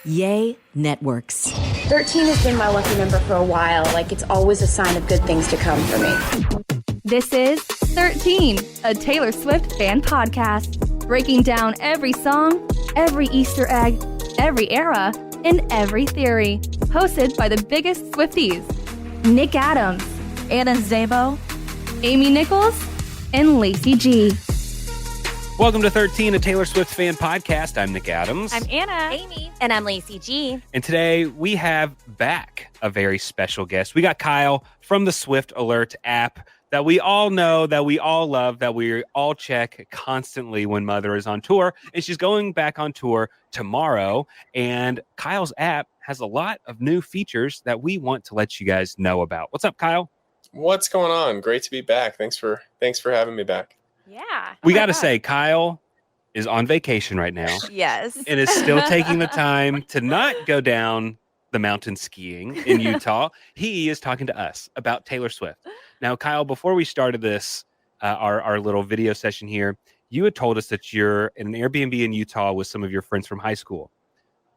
Yay Networks. 13 has been my lucky number for a while. Like, it's always a sign of good things to come for me. This is 13, a Taylor Swift fan podcast, breaking down every song, every Easter egg, every era, and every theory. Hosted by the biggest Swifties, Nick Adams, Anna Szabo, Amy Nichols, and Lacey Gee. Welcome to 13, a Taylor Swift fan podcast. I'm Nick Adams. I'm Anna. Amy. And I'm Lacey Gee. And today we have back a very special guest. We got Kyle from the Swift Alert app that we all know, that we all love, that we all check constantly when Mother is on tour. And she's going back on tour tomorrow. And Kyle's app has a lot of new features that we want to let you guys know about. What's up, Kyle? What's going on? Great to be back. Thanks for having me back. Yeah. We got to say, Kyle is on vacation right now. Yes. And is still taking the time to not go down the mountain skiing in Utah. He is talking to us about Taylor Swift. Now, Kyle, before we started this, our little video session here, you had told us that you're in an Airbnb in Utah with some of your friends from high school.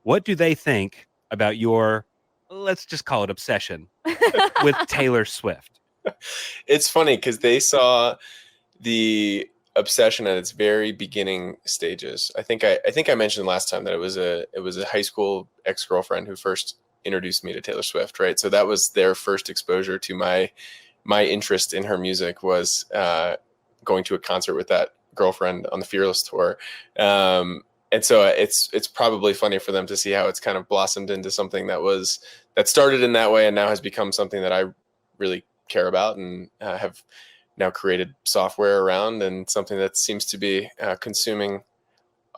What do they think about your, let's just call it obsession, with Taylor Swift? It's funny because they saw the obsession at its very beginning stages. I think I mentioned last time that it was a high school ex-girlfriend who first introduced me to Taylor Swift, right? So that was their first exposure to my interest in her music, was going to a concert with that girlfriend on the Fearless tour. And so it's probably funny for them to see how it's kind of blossomed into something that started in that way and now has become something that I really care about and have now created software around, and something that seems to be consuming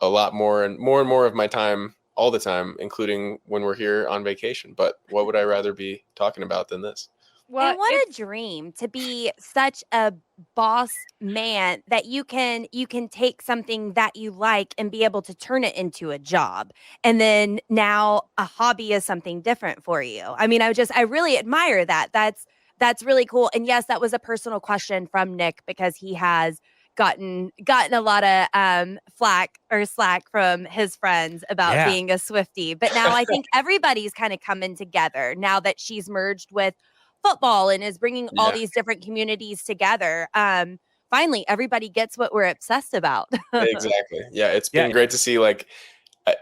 a lot more and more of my time all the time, including when we're here on vacation. But what would I rather be talking about than this? Well, and what a dream to be such a boss man that you can take something that you like and be able to turn it into a job. And then now a hobby is something different for you. I mean, I really admire that. That's really cool. And yes, that was a personal question from Nick, because he has gotten a lot of slack from his friends about being a Swiftie. But now I think everybody's kind of coming together now that she's merged with football and is bringing all these different communities together. Finally, everybody gets what we're obsessed about. Exactly. Yeah, it's been great to see, like,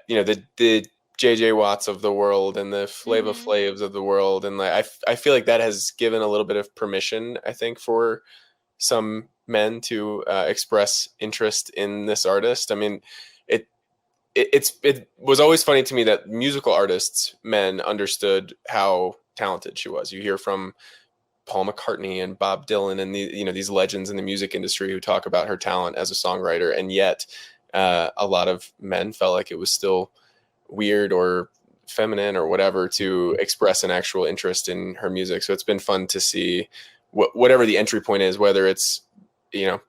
the JJ Watts of the world and the Flava Flavs of the world. And like, I feel like that has given a little bit of permission, I think, for some men to express interest in this artist. I mean, it was always funny to me that musical artists, men, understood how talented she was. You hear from Paul McCartney and Bob Dylan and these legends in the music industry who talk about her talent as a songwriter. And yet a lot of men felt like it was still weird or feminine or whatever to express an actual interest in her music. So it's been fun to see whatever the entry point is, whether it's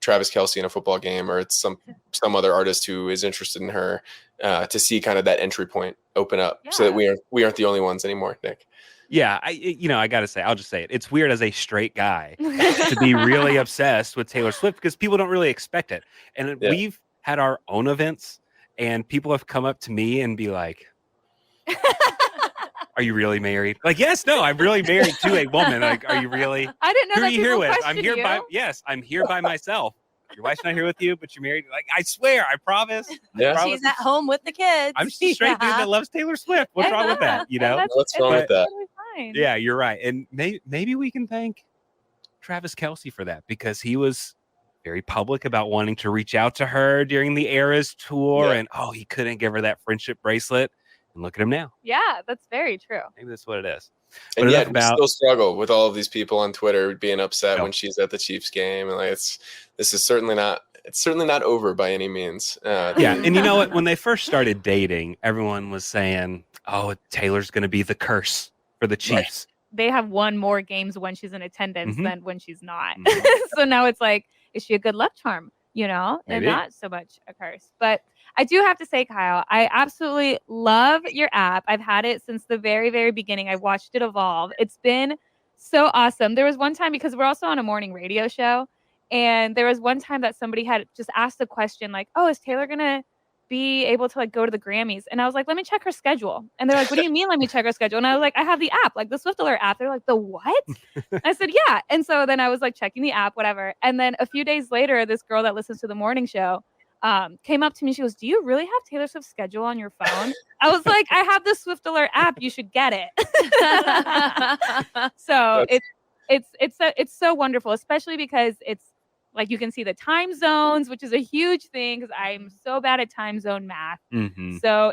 Travis Kelce in a football game or it's some other artist who is interested in her, to see kind of that entry point open up, so that we aren't the only ones anymore, Nick. Yeah, I gotta say, I'll just say it. It's weird as a straight guy to be really obsessed with Taylor Swift, because people don't really expect it. And we've had our own events, and people have come up to me and be like, "Are you really married?" Like, yes, no, I'm really married to a woman. Like, are you really? I didn't know. Who that are you here with? I'm question here you. I'm here by myself. Your wife's not here with you, but you're married. Like, I swear, I promise. Yeah. She's at home with the kids. I'm just a straight dude that loves Taylor Swift. What's wrong with that? What's wrong with that? Fine. Yeah, you're right. And maybe we can thank Travis Kelce for that, because he was very public about wanting to reach out to her during the Eras tour, and he couldn't give her that friendship bracelet. And look at him now. Yeah, that's very true. Maybe that's what it is. And yet we still struggle with all of these people on Twitter being upset when she's at the Chiefs game, and like this is certainly not over by any means. And you know what? When they first started dating, everyone was saying, "Oh, Taylor's going to be the curse for the Chiefs." They have won more games when she's in attendance than when she's not. So now it's like, is she a good luck charm? And not so much a curse. But I do have to say, Kyle, I absolutely love your app. I've had it since the very, very beginning. I've watched it evolve. It's been so awesome. There was one time, because we're also on a morning radio show, and there was one time that somebody had just asked the question like, "Oh, is Taylor going to be able to like go to the Grammys. And I was like, let me check her schedule. And they're like, what do you mean let me check her schedule? And I was like, I have the app, like the Swift Alert app. They're like, the what? I said, yeah. And so then I was like checking the app, whatever. And then a few days later, this girl that listens to the morning show came up to me. She goes, do you really have Taylor Swift's schedule on your phone? I was like, I have the Swift Alert app. You should get it. So it's so wonderful, especially because it's like you can see the time zones, which is a huge thing because I'm so bad at time zone math. Mm-hmm. So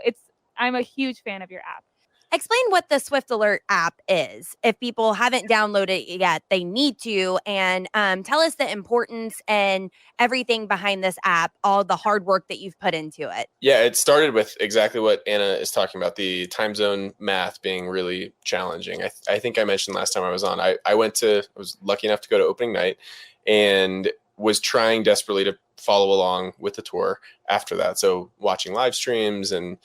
I'm a huge fan of your app. Explain what the Swift Alert app is. If people haven't downloaded it yet, they need to. And tell us the importance and everything behind this app, all the hard work that you've put into it. Yeah, it started with exactly what Anna is talking about, the time zone math being really challenging. I think I mentioned last time I was on, I was lucky enough to go to opening night and was trying desperately to follow along with the tour after that. So watching live streams and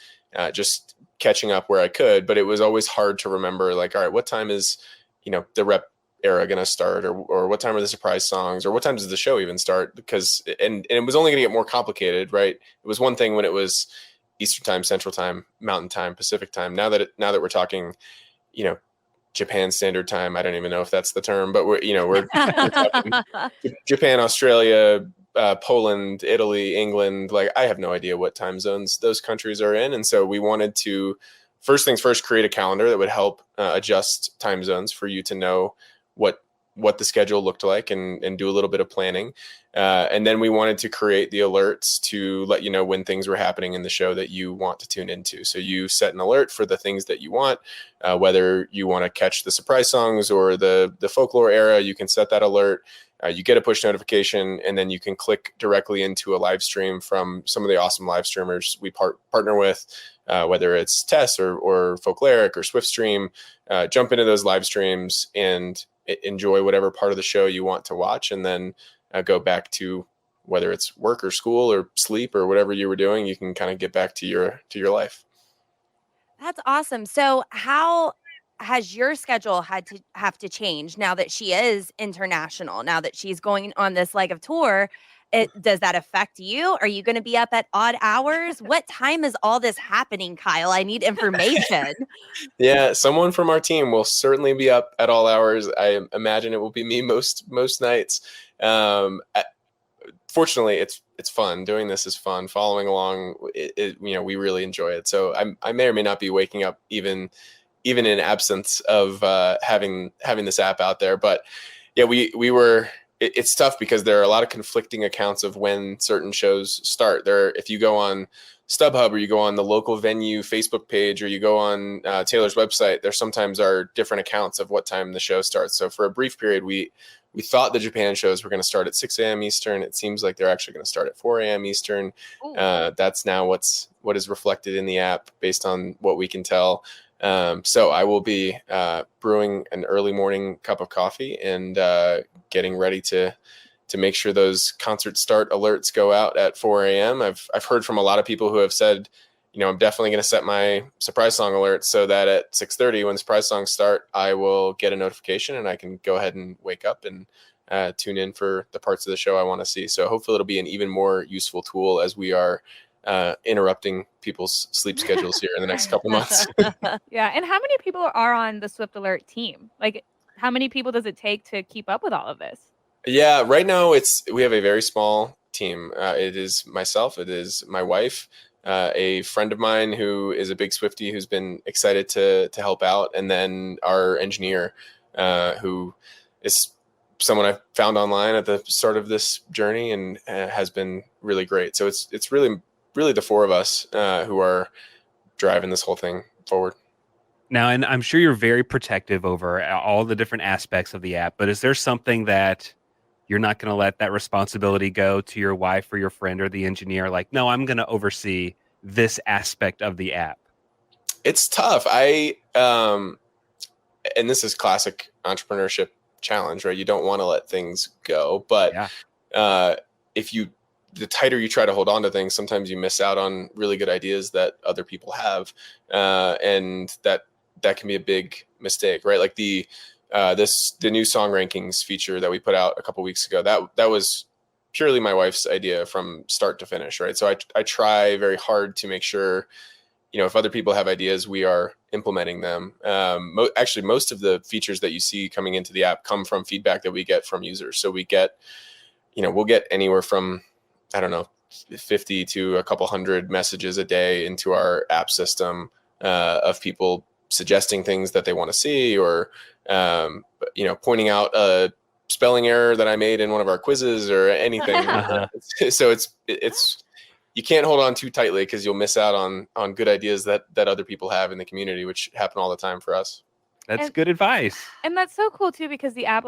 just catching up where I could, but it was always hard to remember, like, all right, what time is, the rep era going to start, or what time are the surprise songs, or what time does the show even start? Because, and it was only going to get more complicated, right? It was one thing when it was Eastern time, Central time, Mountain time, Pacific time. Now that we're talking, Japan Standard Time. I don't even know if that's the term, but we're talking Japan, Australia, Poland, Italy, England. Like, I have no idea what time zones those countries are in. And so we wanted to, first things first, create a calendar that would help adjust time zones for you to know what the schedule looked like and do a little bit of planning. And then we wanted to create the alerts to let you know when things were happening in the show that you want to tune into. So you set an alert for the things that you want, whether you want to catch the surprise songs or the folklore era, you can set that alert. You get a push notification, and then you can click directly into a live stream from some of the awesome live streamers we partner with, whether it's Tess or Folkleric or SwiftStream. Jump into those live streams and enjoy whatever part of the show you want to watch, and then go back to whether it's work or school or sleep or whatever you were doing. You can kind of get back to your life. That's awesome. So how has your schedule have to change now that she is international, now that she's going on this leg of tour? Does that affect you? Are you going to be up at odd hours? What time is all this happening, Kyle? I need information. Yeah, someone from our team will certainly be up at all hours. I imagine it will be me most nights. Fortunately, it's fun. Doing this is fun. Following along, we really enjoy it. So I may or may not be waking up even in absence of having this app out there. But yeah, we were. It's tough because there are a lot of conflicting accounts of when certain shows start. If you go on StubHub or you go on the local venue Facebook page or you go on Taylor's website, there sometimes are different accounts of what time the show starts. So for a brief period, we thought the Japan shows were going to start at 6 a.m. Eastern. It seems like they're actually going to start at 4 a.m. Eastern. That's now what is reflected in the app based on what we can tell. So I will be brewing an early morning cup of coffee and getting ready to make sure those concert start alerts go out at 4 a.m. I've heard from a lot of people who have said, I'm definitely going to set my surprise song alert so that at 6:30 when surprise songs start, I will get a notification and I can go ahead and wake up and tune in for the parts of the show I want to see. So hopefully it'll be an even more useful tool as we are interrupting people's sleep schedules here in the next couple months. Yeah. And how many people are on the Swift Alert team? Like, how many people does it take to keep up with all of this? Yeah, right now we have a very small team. It is myself, it is my wife, a friend of mine who is a big Swiftie who's been excited to help out, and then our engineer, who is someone I found online at the start of this journey and has been really great. So it's really the four of us who are driving this whole thing forward. Now, and I'm sure you're very protective over all the different aspects of the app, but is there something that you're not going to let that responsibility go to your wife or your friend or the engineer? Like, no, I'm going to oversee this aspect of the app. It's tough. And this is classic entrepreneurship challenge, right? You don't want to let things go, but the tighter you try to hold on to things, sometimes you miss out on really good ideas that other people have. And that can be a big mistake, right? Like the new song rankings feature that we put out a couple weeks ago, that was purely my wife's idea from start to finish, right? So I try very hard to make sure, if other people have ideas, we are implementing them. Actually, most of the features that you see coming into the app come from feedback that we get from users. So we get, we'll get anywhere from, I don't know, 50 to a couple hundred messages a day into our app system of people suggesting things that they want to see, or pointing out a spelling error that I made in one of our quizzes or anything. So it's you can't hold on too tightly, because you'll miss out on good ideas that other people have in the community, which happen all the time for us. That's good advice. And that's so cool too, because the app,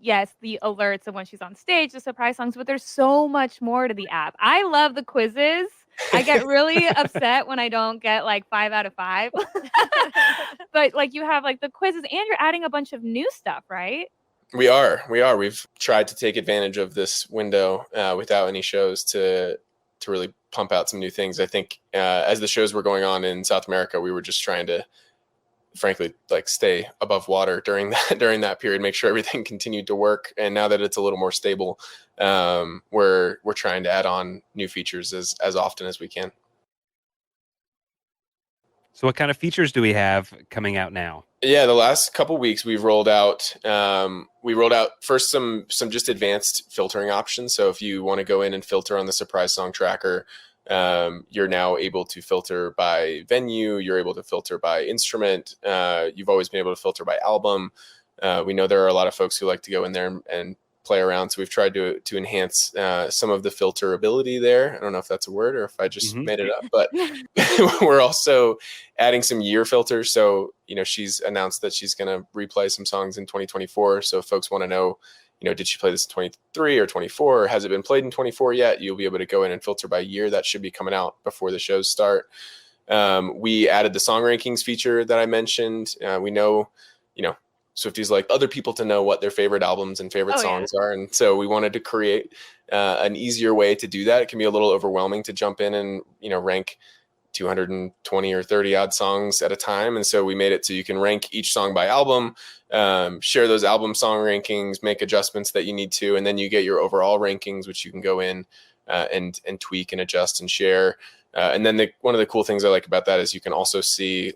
yes, the alerts of when she's on stage, the surprise songs, but there's so much more to the app. I love the quizzes. I get really upset when I don't get 5 out of 5. But you have the quizzes, and you're adding a bunch of new stuff, right? We are. We've tried to take advantage of this window without any shows to really pump out some new things. I think as the shows were going on in South America, we were just trying to, frankly, stay above water during that period, make sure everything continued to work. And now that it's a little more stable, we're trying to add on new features as often as we can. So what kind of features do we have coming out now? Yeah, the last couple weeks we've rolled out. We rolled out first some just advanced filtering options. So if you want to go in and filter on the surprise song tracker, you're now able to filter by venue. You're able to filter by instrument. You've always been able to filter by album. We know there are a lot of folks who like to go in there and play around. So we've tried to enhance some of the filterability there. I don't know if that's a word or if I just made it up, but we're also adding some year filters. So, she's announced that she's going to replay some songs in 2024. So if folks want to know, did she play this in 23 or 24, or has it been played in 24 yet? You'll be able to go in and filter by year. That should be coming out before the shows start. We added the song rankings feature that I mentioned. We know, SwifTEA's like other people to know what their favorite albums and favorite songs are. And so we wanted to create an easier way to do that. It can be a little overwhelming to jump in and, rank 220 or 30 odd songs at a time. And so we made it so you can rank each song by album, share those album song rankings, make adjustments that you need to, and then you get your overall rankings, which you can go in and tweak and adjust and share. And then one of the cool things I like about that is you can also see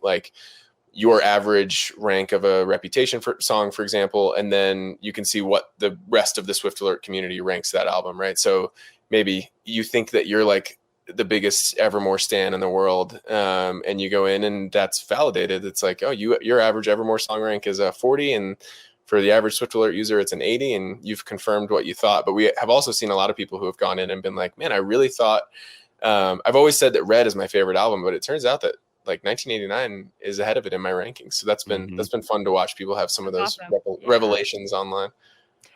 your average rank of a Reputation song, for example, and then you can see what the rest of the Swift Alert community ranks that album, right? So maybe you think that you're the biggest Evermore stan in the world, and you go in and that's validated. It's your average Evermore song rank is a 40, and for the average Swift Alert user, it's an 80, and you've confirmed what you thought. But we have also seen a lot of people who have gone in and been like, man, I really thought, I've always said that Red is my favorite album, but it turns out that 1989 is ahead of it in my rankings. So that's been fun to watch people have some of those revelations online.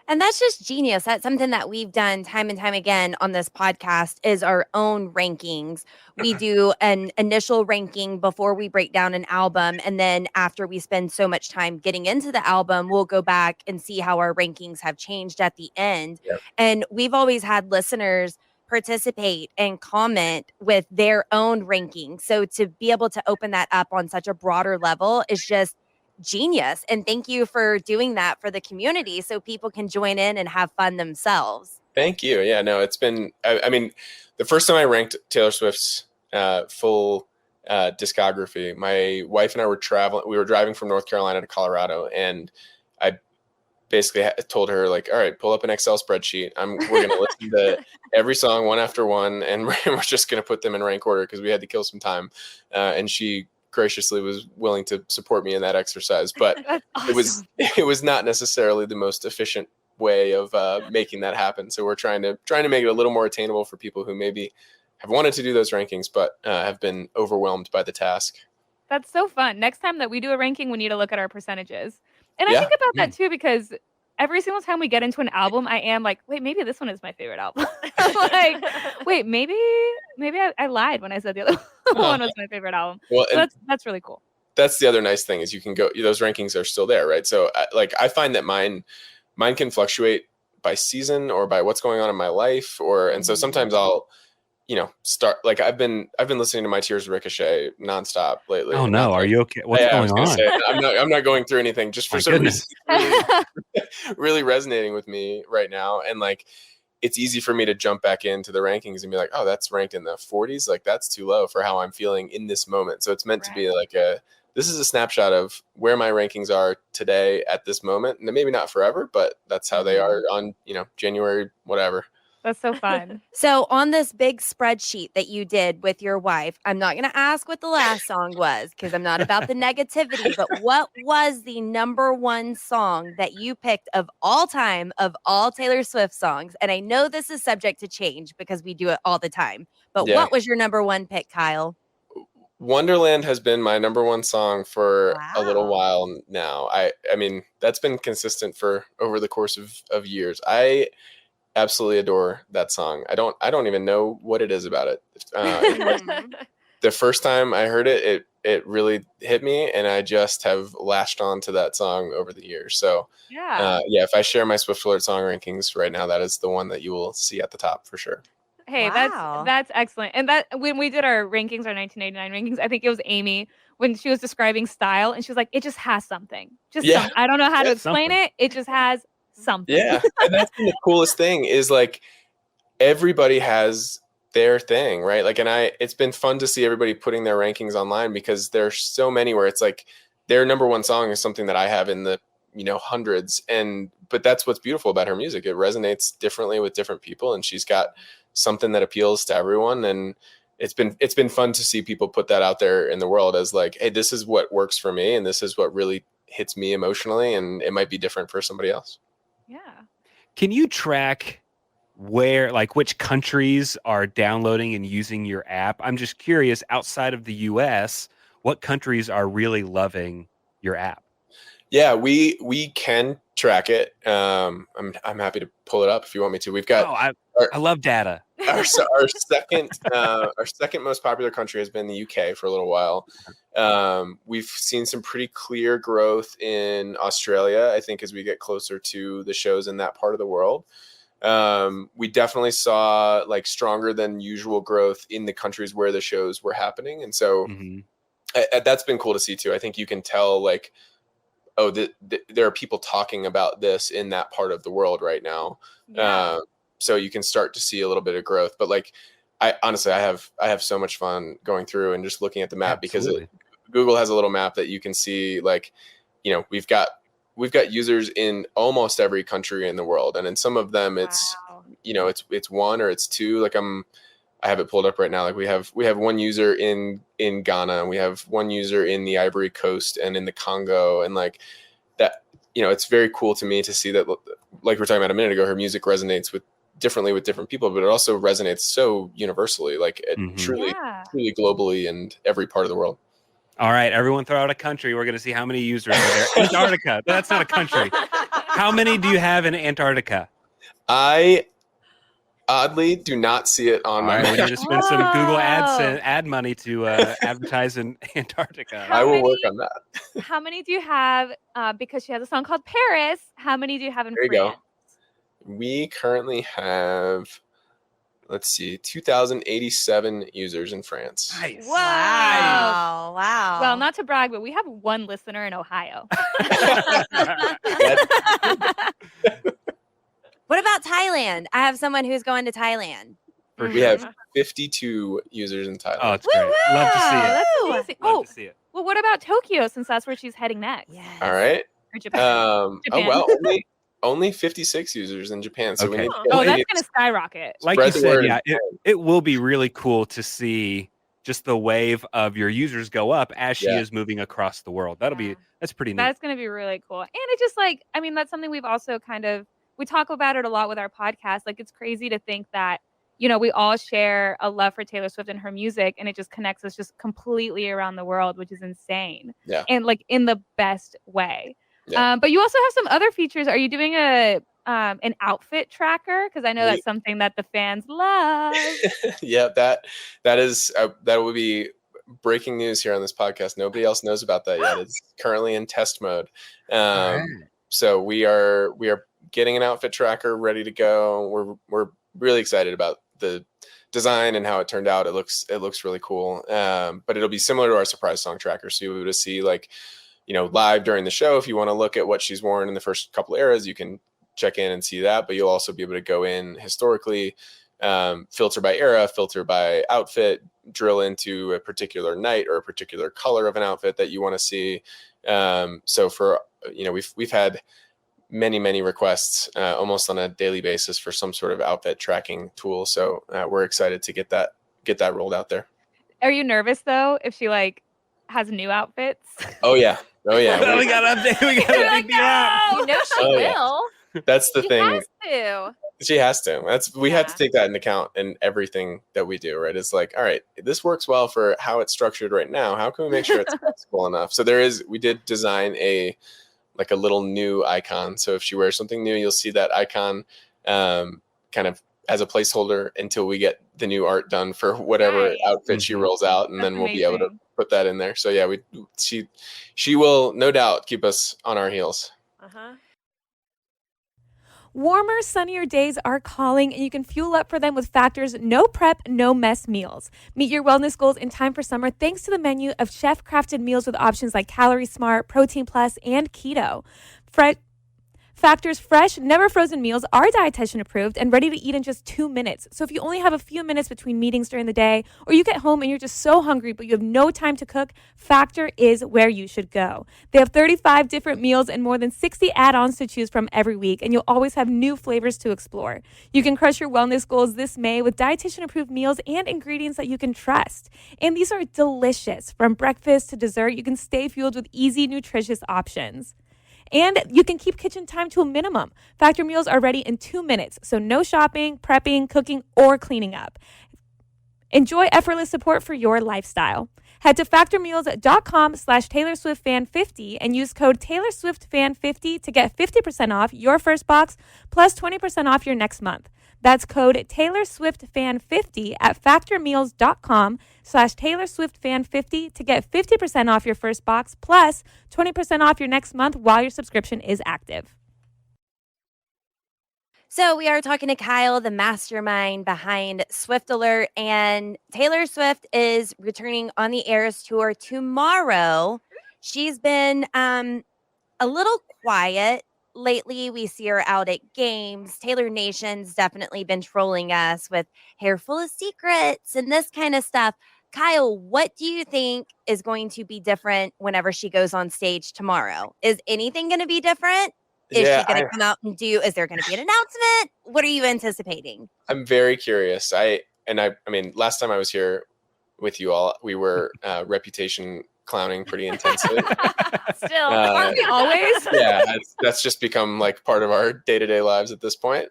And that's just genius. That's something that we've done time and time again on this podcast is our own rankings. We do an initial ranking before we break down an album. And then after we spend so much time getting into the album, we'll go back and see how our rankings have changed at the end. Yep. And we've always had listeners participate and comment with their own ranking. So to be able to open that up on such a broader level is just genius. And thank you for doing that for the community so people can join in and have fun themselves. Thank you. Yeah, no, it's been, I mean, the first time I ranked Taylor Swift's full discography, my wife and I were we were driving from North Carolina to Colorado, and I basically told her, all right, pull up an Excel spreadsheet. We're going to listen to every song one after one, and we're just going to put them in rank order because we had to kill some time. And she graciously was willing to support me in that exercise, but awesome. it was not necessarily the most efficient way of making that happen. So we're trying to make it a little more attainable for people who maybe have wanted to do those rankings, but have been overwhelmed by the task. That's so fun. Next time that we do a ranking, we need to look at our percentages. And I think about that too, because every single time we get into an album, I am like, wait, maybe this one is my favorite album. Wait, maybe I lied when I said the other one was my favorite album. Well, so that's really cool. That's the other nice thing is you can go, those rankings are still there, right? So I find that mine can fluctuate by season or by what's going on in my life, and so sometimes I'll, start I've been listening to My Tears Ricochet nonstop lately. Oh no, are you okay? What's going on? I'm not going through anything. Just for some reason, really resonating with me right now. And it's easy for me to jump back into the rankings and be like, oh, that's ranked in the 40s. Like that's too low for how I'm feeling in this moment. So it's meant to be like this is a snapshot of where my rankings are today at this moment. And maybe not forever, but that's how they are on, January, whatever. That's so fun. So on this big spreadsheet that you did with your wife, I'm not going to ask what the last song was because I'm not about the negativity, but what was the number one song that you picked of all time of all Taylor Swift songs? And I know this is subject to change because we do it all the time, but what was your number one pick, Kyle? Wonderland has been my number one song for a little while now. I mean, that's been consistent for over the course of years. I absolutely adore that song. I don't even know what it is about it. The first time I heard it really hit me, and I just have latched on to that song over the years. So if I share my Swift Alert song rankings right now, that is the one that you will see at the top for sure. Hey, that's excellent. And that when we did our rankings, our 1989 rankings, I think it was Amy when she was describing style, and she was like, "It just has something. Something. I don't know how to explain it. It just has something." Yeah, and that's been the coolest thing is like everybody has their thing, right? Like, and it's been fun to see everybody putting their rankings online because there's so many where it's like their number one song is something that I have in the hundreds, but that's what's beautiful about her music. It resonates differently with different people, and she's got something that appeals to everyone. And it's been fun to see people put that out there in the world as like, hey, this is what works for me, and this is what really hits me emotionally, and it might be different for somebody else. Yeah. Can you track which countries are downloading and using your app? I'm just curious, outside of the US, what countries are really loving your app? Yeah, we can track it. I'm happy to pull it up if you want me to. We've got I love data. Our second most popular country has been the UK for a little while. We've seen some pretty clear growth in Australia, I think, as we get closer to the shows in that part of the world. We definitely saw like stronger than usual growth in the countries where the shows were happening. And so that's been cool to see too. I think you can tell like, oh, there are people talking about this in that part of the world right now. Yeah. So you can start to see a little bit of growth, but like, I honestly have so much fun going through and just looking at the map. Absolutely. Because Google has a little map that you can see like, we've got users in almost every country in the world. And in some of them it's, it's one or it's two. Like I have it pulled up right now. Like we have one user in Ghana, and we have one user in the Ivory Coast and in the Congo, and like that, it's very cool to me to see that, like we were talking about a minute ago, her music resonates differently with different people, but it also resonates so universally, like truly globally and every part of the world. All right, everyone throw out a country. We're going to see how many users are there. Antarctica. That's not a country. How many do you have in Antarctica? I oddly do not see it on my map. We need to spend some Google ad money to advertise in Antarctica. I will work on that. How many do you have? Because she has a song called Paris. How many do you have in France? There you go. We currently have, let's see, 2,087 users in France. Nice. Wow. Wow. Well, not to brag, but we have one listener in Ohio. What about Thailand? I have someone who's going to Thailand. We have 52 users in Thailand. Oh, it's great. Love to see it. That's amazing. Love to see it. Well, what about Tokyo, since that's where she's heading next? Yes. All right. Or Japan. Japan. Oh, well, only 56 users in Japan. So we need that's going to skyrocket. Like you said, yeah, it will be really cool to see just the wave of your users go up as she is moving across the world. That's pretty neat. That's going to be really cool. And it just that's something we've also we talk about it a lot with our podcast. Like, it's crazy to think that, we all share a love for Taylor Swift and her music, and it just connects us just completely around the world, which is insane. Yeah. And like in the best way. Yeah. But you also have some other features. Are you doing an outfit tracker? Because I know that's something that the fans love. Yeah, that would be breaking news here on this podcast. Nobody else knows about that yet. It's currently in test mode. So we are getting an outfit tracker ready to go. We're really excited about the design and how it turned out. It looks really cool. But it'll be similar to our surprise song tracker. So you'll be able to see live during the show. If you want to look at what she's worn in the first couple eras, you can check in and see that, but you'll also be able to go in historically, filter by era, filter by outfit, drill into a particular night or a particular color of an outfit that you want to see. So for, we've had many requests almost on a daily basis for some sort of outfit tracking tool. So we're excited to get that rolled out there. Are you nervous though if she like has new outfits? Oh yeah. we got to update. We got to update the app. You know she will. Yeah. That's the thing. Has to. She has to. We have to take that into account in everything that we do, right? It's like, all right, this works well for how it's structured right now. How can we make sure it's flexible enough? So we did design a little new icon. So if she wears something new, you'll see that icon kind of as a placeholder until we get the new art done for whatever outfit she rolls out, and then we'll be able to put that in there. So yeah, she will no doubt keep us on our heels. Warmer, sunnier days are calling, and you can fuel up for them with Factor's no prep, no mess meals. Meet your wellness goals in time for summer thanks to the menu of chef-crafted meals with options like Calorie Smart, Protein Plus, and Keto. Factor's fresh, never frozen meals are dietitian approved and ready to eat in just 2 minutes. So if you only have a few minutes between meetings during the day, or you get home and you're just so hungry but you have no time to cook, Factor is where you should go. They have 35 different meals and more than 60 add-ons to choose from every week, and you'll always have new flavors to explore. You can crush your wellness goals this May with dietitian approved meals and ingredients that you can trust. And these are delicious. From breakfast to dessert, you can stay fueled with easy, nutritious options. And you can keep kitchen time to a minimum. Factor meals are ready in 2 minutes, so no shopping, prepping, cooking, or cleaning up. Enjoy effortless support for your lifestyle. Head to factormeals.com/TaylorSwiftFan50 and use code TaylorSwiftFan50 to get 50% off your first box plus 20% off your next month. That's code TaylorSwiftFan50 at factormeals.com/TaylorSwiftFan50 to get 50% off your first box plus 20% off your next month while your subscription is active. So we are talking to Kyle, the mastermind behind Swift Alert, and Taylor Swift is returning on the Eras Tour tomorrow. She's been a little quiet lately. We see her out at games. Taylor Nation's definitely been trolling us with hair full of secrets and this kind of stuff. Kyle, what do you think is going to be different whenever she goes on stage tomorrow? Is anything going to be different? Is she going to come out and is there going to be an announcement? What are you anticipating? I'm very curious. I mean, last time I was here with you all, we were reputation clowning pretty intensely. Still, aren't we always? Yeah, that's just become like part of our day-to-day lives at this point.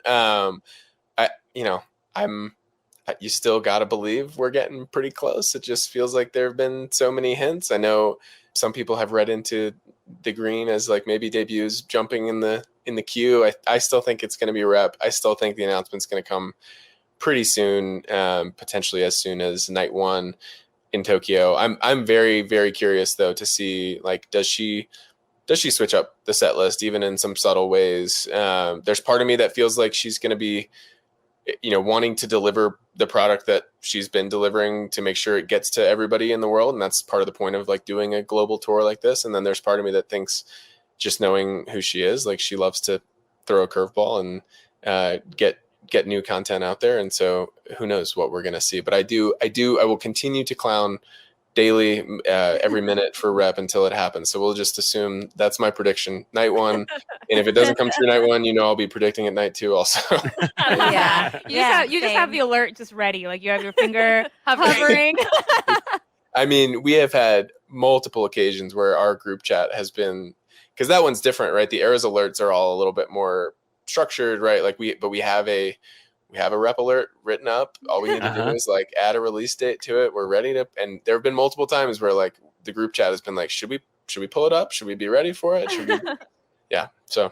You still got to believe we're getting pretty close. It just feels like there have been so many hints. I know some people have read into the green as like maybe debuts jumping in the queue. I still think it's going to be a rep. I still think the announcement's going to come pretty soon, potentially as soon as night one in Tokyo. I'm very, very curious though to see, like, does she switch up the set list even in some subtle ways? There's part of me that feels like she's going to be, wanting to deliver the product that she's been delivering to make sure it gets to everybody in the world. And that's part of the point of like doing a global tour like this. And then there's part of me that thinks, just knowing who she is, like she loves to throw a curveball and get new content out there. And so who knows what we're going to see, but I will continue to clown daily, every minute for rep until it happens. So we'll just assume that's my prediction, night one. And if it doesn't come true night one, I'll be predicting it night two also. Yeah. You just have the alert just ready. Like you have your finger hovering. I mean, we have had multiple occasions where our group chat has been, because that one's different, right? The Eras alerts are all a little bit more structured, right? Like we have a rep alert written up. All we need to do is like add a release date to it. We're ready to, and there have been multiple times where like the group chat has been like, should we pull it up? Should we be ready for it? Yeah. So.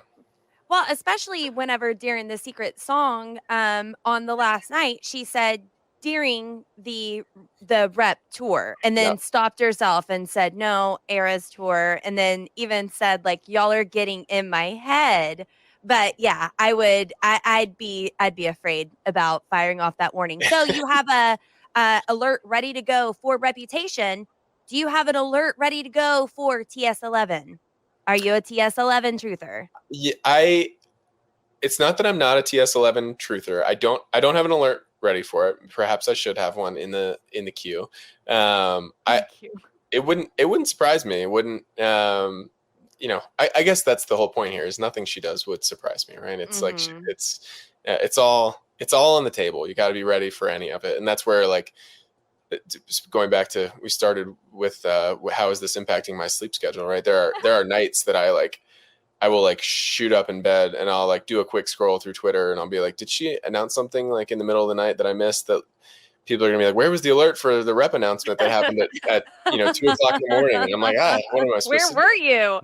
Well, especially whenever during the secret song on the last night, she said during the rep tour and then stopped herself and said, no, Eras tour. And then even said like, y'all are getting in my head. But yeah, I'd be afraid about firing off that warning. So you have a alert ready to go for Reputation. Do you have an alert ready to go for TS11? Are you a TS11 truther? Yeah, it's not that I'm not a TS11 truther. I don't have an alert ready for it. Perhaps I should have one in the queue. It wouldn't surprise me. It wouldn't. I guess that's the whole point here. Is nothing she does would surprise me, right? It's like it's all on the table. You got to be ready for any of it, and that's where like going back to we started with how is this impacting my sleep schedule, right? There are nights that I will like shoot up in bed and I'll like do a quick scroll through Twitter and I'll be like, did she announce something like in the middle of the night that I missed that people are gonna be like, where was the alert for the rep announcement that happened at 2:00 in the morning? And I'm like, what am I supposed to do? Where were you?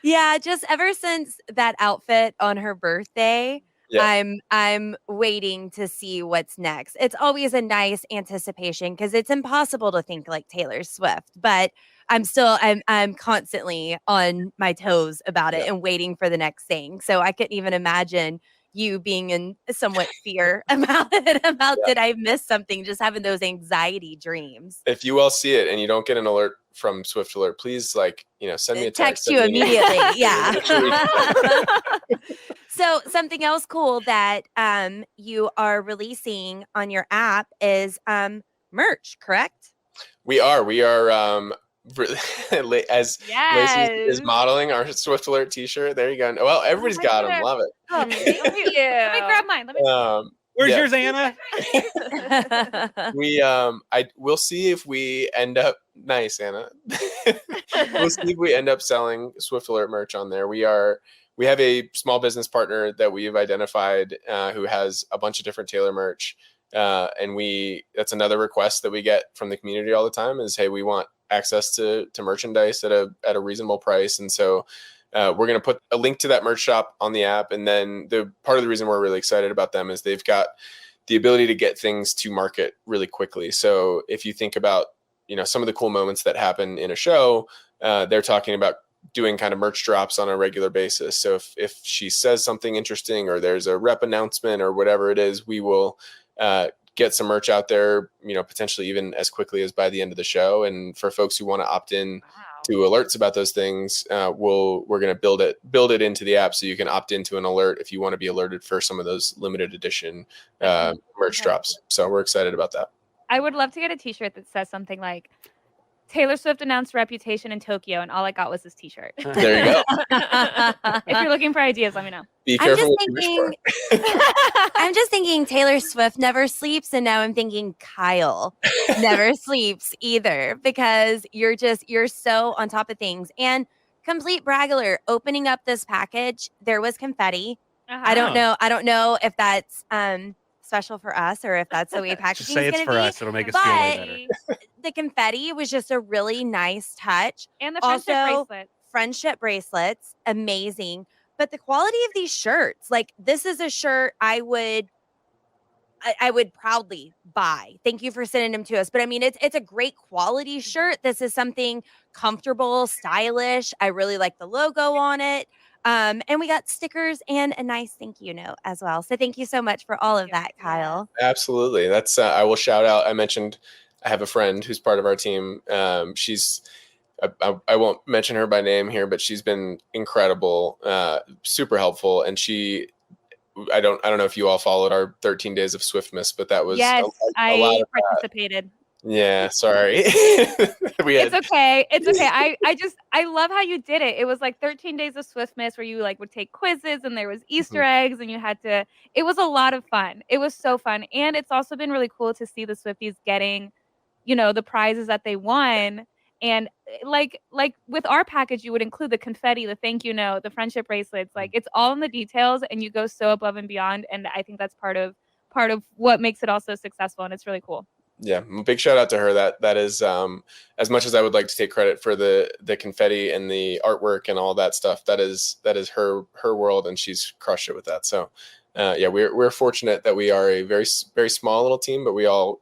Yeah, just ever since that outfit on her birthday, I'm waiting to see what's next. It's always a nice anticipation because it's impossible to think like Taylor Swift, but I'm constantly on my toes about it and waiting for the next thing. So I couldn't even imagine you being in somewhat fear about it, did I miss something, just having those anxiety dreams. If you all see it and you don't get an alert from Swift Alert, please send me a text. You immediately. Yeah. So something else cool that you are releasing on your app is merch, correct? We are as Lacey is modeling our Swift Alert t-shirt. There you go. Well, everybody's got them. Love it. Oh, thank you. Let me grab mine. Where's yours, Anna? We'll see if we end up nice, Anna. We'll see if we end up selling Swift Alert merch on there. We have a small business partner that we've identified who has a bunch of different Taylor merch. And that's another request that we get from the community all the time is, hey, we want access to merchandise at a reasonable price. And so we're going to put a link to that merch shop on the app. And then the part of the reason we're really excited about them is they've got the ability to get things to market really quickly. So if you think about, some of the cool moments that happen in a show, they're talking about doing kind of merch drops on a regular basis. So if she says something interesting or there's a rep announcement or whatever it is, we will get some merch out there, potentially even as quickly as by the end of the show. And for folks who want to opt in to alerts about those things, we're going to build it into the app so you can opt into an alert if you want to be alerted for some of those limited edition merch drops. So we're excited about that. I would love to get a t-shirt that says something like Taylor Swift announced Reputation in Tokyo, and all I got was this t-shirt. There you go. If you're looking for ideas, let me know. Be careful what you wish for. I'm just thinking Taylor Swift never sleeps, and now I'm thinking Kyle never sleeps either because you're so on top of things. And complete brag alert, opening up this package, there was confetti. I don't know if that's special for us or if that's the way packaging is going to be. Just say it's for us. It'll make us feel way better. The confetti was just a really nice touch. And the friendship bracelets, amazing. But the quality of these shirts, like this is a shirt I would proudly buy. Thank you for sending them to us. But I mean, it's a great quality shirt. This is something comfortable, stylish. I really like the logo on it. And we got stickers and a nice thank you note as well. So thank you so much for all of that, Kyle. Absolutely. That's I will shout out. I mentioned I have a friend who's part of our team. She's I won't mention her by name here, but she's been incredible, super helpful. And I don't know if you all followed our 13 days of Swiftmas, but that was I participated. Yeah, sorry. It's okay. It's okay. I love how you did it. It was like 13 days of Swiftmas where you like would take quizzes and there was Easter eggs and it was a lot of fun. It was so fun. And it's also been really cool to see the Swifties getting, the prizes that they won. And like with our package, you would include the confetti, the thank you note, the friendship bracelets. Like it's all in the details and you go so above and beyond. And I think that's part of what makes it all so successful. And it's really cool. Yeah, big shout out to her. That is as much as I would like to take credit for the confetti and the artwork and all that stuff. That is her world, and she's crushed it with that. So we're fortunate that we are a very very small little team, but we all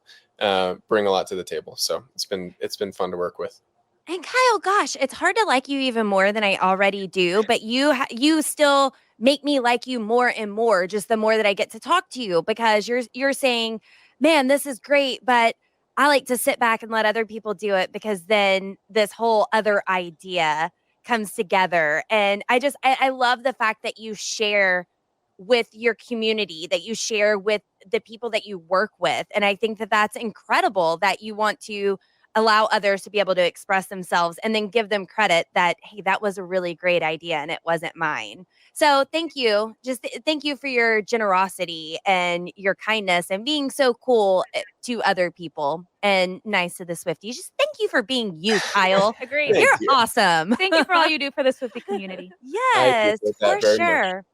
bring a lot to the table. So it's been fun to work with. And Kyle, gosh, it's hard to like you even more than I already do, but you still make me like you more and more just the more that I get to talk to you, because you're saying, man, this is great, but I like to sit back and let other people do it, because then this whole other idea comes together. And I love the fact that you share with your community, that you share with the people that you work with. And I think that that's incredible that you want to allow others to be able to express themselves and then give them credit that, hey, that was a really great idea and it wasn't mine. So thank you. Thank you for your generosity and your kindness and being so cool to other people and nice to the Swifties. Just thank you for being you, Kyle. Agreed. You're awesome. Thank you for all you do for the Swiftie community. Yes, for very sure. much.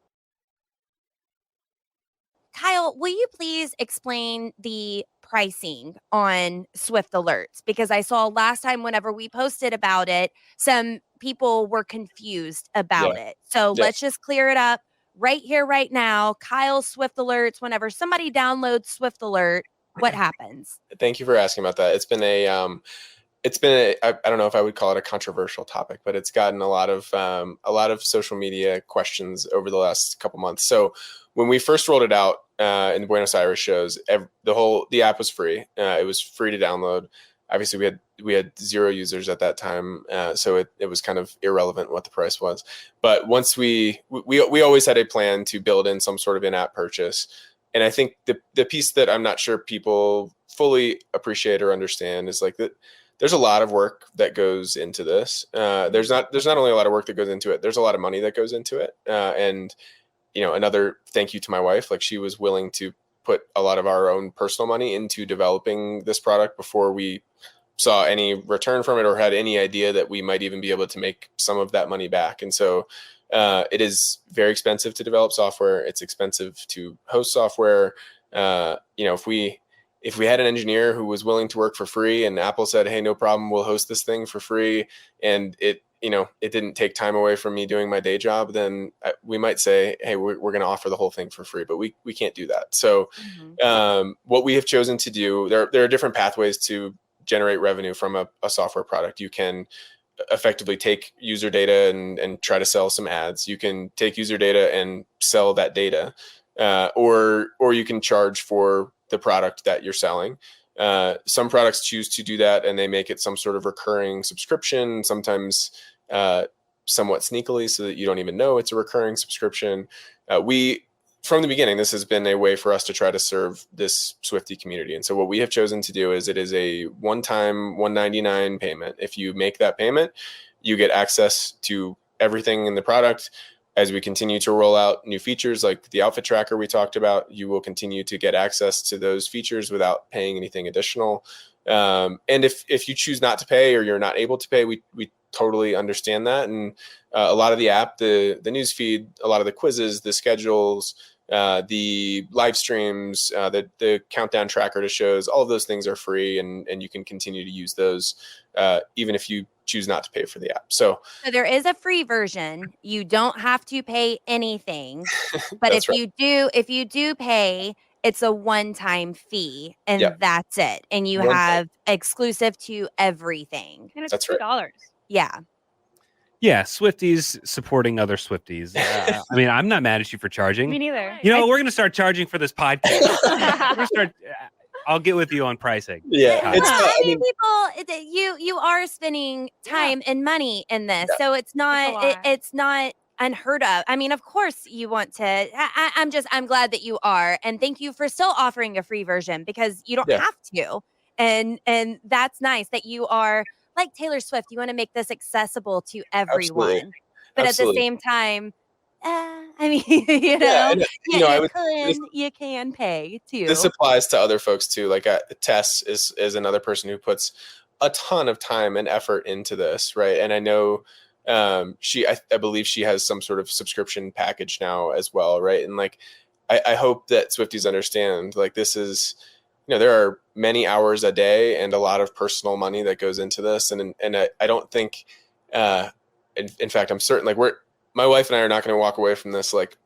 Kyle, will you please explain the pricing on Swift Alerts? Because I saw last time whenever we posted about it, some people were confused about it. So let's just clear it up right here, right now. Kyle, Swift Alerts, whenever somebody downloads Swift Alert, what happens? Thank you for asking about that. It's been I don't know if I would call it a controversial topic, but it's gotten a lot of social media questions over the last couple months. So when we first rolled it out in the Buenos Aires shows, the app was free. It was free to download. Obviously, we had 0 users at that time, so it was kind of irrelevant what the price was. But once we always had a plan to build in some sort of in-app purchase, and I think the piece that I'm not sure people fully appreciate or understand is like that. There's a lot of work that goes into this. There's not only a lot of work that goes into it. There's a lot of money that goes into it. And another thank you to my wife. Like, she was willing to put a lot of our own personal money into developing this product before we saw any return from it or had any idea that we might even be able to make some of that money back. And so it is very expensive to develop software. It's expensive to host software. If we had an engineer who was willing to work for free and Apple said, hey, no problem, we'll host this thing for free, and it didn't take time away from me doing my day job, then we might say, hey, we're going to offer the whole thing for free, but we can't do that. So what we have chosen to do, there are different pathways to generate revenue from a software product. You can effectively take user data and try to sell some ads. You can take user data and sell that data, or you can charge for the product that you're selling. Some products choose to do that and they make it some sort of recurring subscription, sometimes somewhat sneakily so that you don't even know it's a recurring subscription. From the beginning, this has been a way for us to try to serve this SwifTEA community. And so what we have chosen to do is it is a one-time $199 payment. If you make that payment, you get access to everything in the product. As we continue to roll out new features like the outfit tracker we talked about, you will continue to get access to those features without paying anything additional. And if you choose not to pay or you're not able to pay, we totally understand that. And a lot of the app, the news feed, a lot of the quizzes, the schedules, the live streams, the countdown tracker to shows, all of those things are free, and you can continue to use those even if you choose not to pay for the app. So there is a free version. You don't have to pay anything, but if you do pay, it's a one-time fee, and that's it. And you have exclusive to everything. And it's That's $2. right. Yeah. Yeah, Swifties supporting other Swifties. I mean, I'm not mad at you for charging. Me neither. We're going to start charging for this podcast. We're gonna start. I'll get with you on pricing. Yeah, people, you are spending time and money in this, so it's not unheard of. I mean, of course you want to. I'm glad that you are, and thank you for still offering a free version because you don't have to, and that's nice that you are. Like Taylor Swift, you want to make this accessible to everyone. Absolutely. But Absolutely. At the same time, I mean, you can pay too. This applies to other folks too. Like Tess is another person who puts a ton of time and effort into this, right? And I know I believe she has some sort of subscription package now as well, right? And like I hope that Swifties understand, like, this is, there are many hours a day and a lot of personal money that goes into this. And I don't think, in fact, I'm certain, like, my wife and I are not going to walk away from this, like,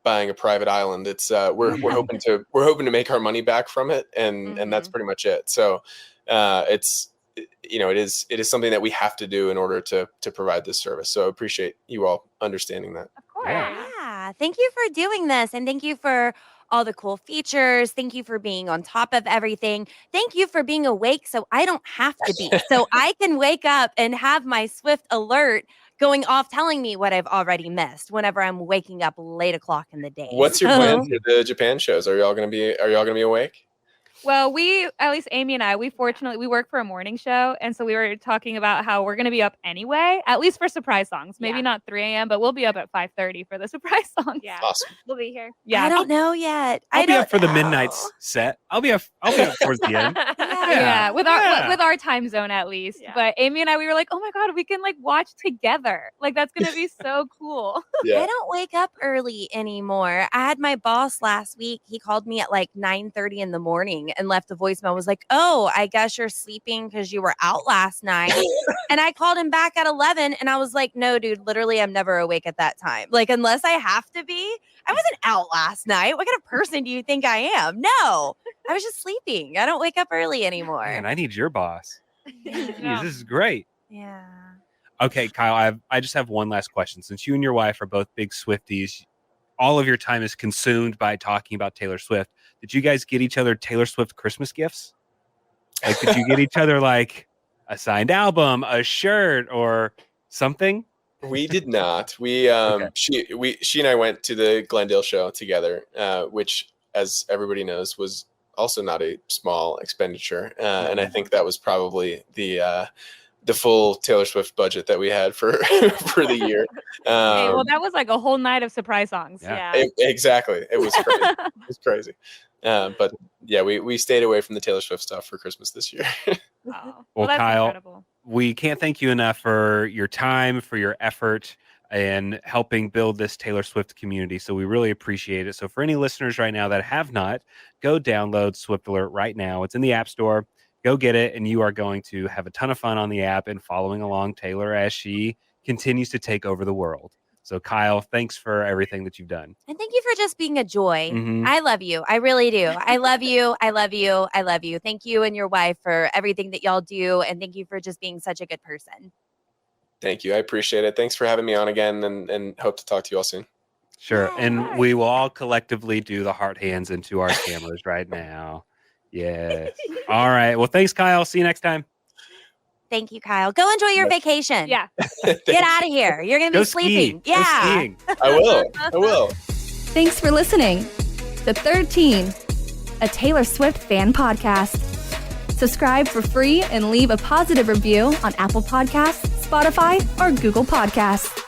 buying a private island. It's we're hoping to make our money back from it. And that's pretty much it. So it is something that we have to do in order to provide this service. So I appreciate you all understanding that. Of course. Yeah. Thank you for doing this. And thank you for all the cool features. Thank you for being on top of everything. Thank you for being awake so I don't have to be. So I can wake up and have my Swift alert going off telling me what I've already missed whenever I'm waking up late o'clock in the day. What's your plan for the Japan shows? Are y'all gonna be awake? Well, at least Amy and I, we work for a morning show. And so we were talking about how we're going to be up anyway, at least for surprise songs. Maybe not 3 a.m., but we'll be up at 5:30 for the surprise songs. Yeah. Awesome. We'll be here. Yeah. I don't know yet. I'll be up for the midnight set. I'll be up towards the end. Yeah. With our time zone at least. Yeah. But Amy and I, we were like, oh my God, we can like watch together. Like that's going to be so cool. Yeah. I don't wake up early anymore. I had my boss last week. He called me at like 9:30 in the morning and left a voicemail. Was like, oh, I guess you're sleeping because you were out last night. And I called him back at 11 and I was like, no, dude, literally, I'm never awake at that time. Like, unless I have to be. I wasn't out last night. What kind of person do you think I am? No, I was just sleeping. I don't wake up early anymore. Man, I need your boss. Jeez, Yeah. this is great. Yeah. Okay, Kyle, I just have one last question. Since you and your wife are both big Swifties, all of your time is consumed by talking about Taylor Swift. Did you guys get each other Taylor Swift Christmas gifts? Like, did you get each other like a signed album, a shirt, or something? We did not. We she and I went to the Glendale show together, which, as everybody knows, was also not a small expenditure, and I think that was probably the full Taylor Swift budget that we had for for the year. Okay, well, that was like a whole night of surprise songs. Yeah. Exactly. It was crazy. It was crazy. But yeah, we stayed away from the Taylor Swift stuff for Christmas this year. Oh, Well, that's Kyle, incredible. we can't thank you enough for your time, for your effort, and helping build this Taylor Swift community. So we really appreciate it. So for any listeners right now that have not, go download Swift Alert right now. It's in the App Store. Go get it, and you are going to have a ton of fun on the app and following along Taylor as she continues to take over the world. So Kyle, thanks for everything that you've done. And thank you for just being a joy. Mhm. I love you. I really do. I love you. I love you. I love you. Thank you and your wife for everything that y'all do. And thank you for just being such a good person. Thank you. I appreciate it. Thanks for having me on again, and hope to talk to you all soon. Sure. Yeah, And nice. we will all collectively do the heart hands into our cameras right now. Yes. All right. Well, thanks, Kyle. See you next time. Thank you, Kyle. Go enjoy your vacation. Yeah. Get out of here. You're going to Go be sleeping. ski. Go skiing. I will. I will. Thanks for listening. The 13, a Taylor Swift fan podcast. Subscribe for free and leave a positive review on Apple Podcasts, Spotify, or Google Podcasts.